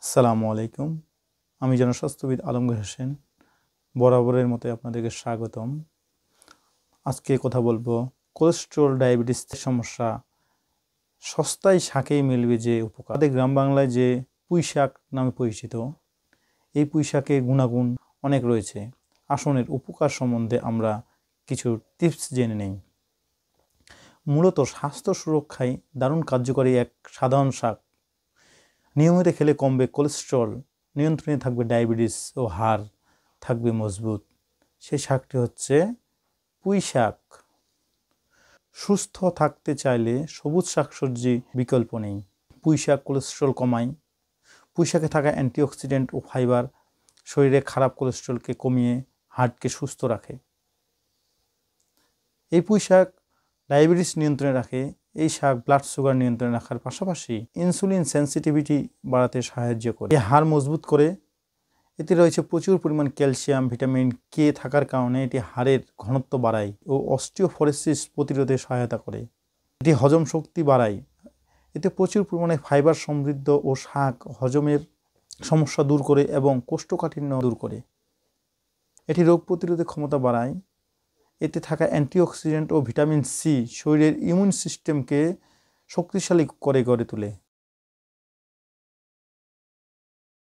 আসসালামু আলাইকুম। আমি জনস্বাস্থ্যবিদ আলমগীর হোসেন। বরাবরের মতো আপনাদেরকে স্বাগতম। আজকে কথা বলবো কোলেস্ট্রল ডায়াবেটিস সমস্যা সস্তায় শাকেই মিলবে যে উপকার। আমাদের গ্রাম বাংলায় যে পুঁই শাক নামে পরিচিত, এই পুঁই শাকের গুণাগুণ অনেক রয়েছে। আসুন এর উপকার সম্বন্ধে আমরা কিছু টিপস জেনে নেই। মূলত স্বাস্থ্য সুরক্ষায় দারুণ কার্যকরী এক সাধারণ শাক। নিয়মিত খেলে কমবে কোলেস্ট্রল, নিয়ন্ত্রণে থাকবে ডায়াবেটিস ও হাড় থাকবে মজবুত। সেই শাকটি হচ্ছে পুঁই শাক। সুস্থ থাকতে চাইলে সবুজ শাকসবজি বিকল্প নেই। পুঁই শাক কোলেস্ট্রল কমায়। পুঁই শাকে থাকা অ্যান্টিঅক্সিডেন্ট ও ফাইবার শরীরে খারাপ কোলেস্ট্রলকে কমিয়ে হার্টকে সুস্থ রাখে। এই পুঁই শাক ডায়াবেটিস নিয়ন্ত্রণে রাখে। এই শাক ব্লাড সুগার নিয়ন্ত্রণে রাখার পাশাপাশি ইনসুলিন সেন্সিটিভিটি বাড়াতে সাহায্য করে, হাড় মজবুত করে। এতে রয়েছে প্রচুর পরিমাণ ক্যালসিয়াম, ভিটামিন কে থাকার কারণে এটি হাড়ের ঘনত্ব বাড়ায় ও অস্টিওপোরোসিস প্রতিরোধে সহায়তা করে। এটি হজম শক্তি বাড়ায়। এতে প্রচুর পরিমাণে ফাইবার সমৃদ্ধ ও শাক হজমের সমস্যা দূর করে এবং কোষ্ঠকাঠিন্য দূর করে। এটি রোগ প্রতিরোধের ক্ষমতা বাড়ায়। এতে থাকা অ্যান্টিঅক্সিডেন্ট ও ভিটামিন সি শরীরের ইমিউন সিস্টেমকে শক্তিশালী করে গড়ে তোলে।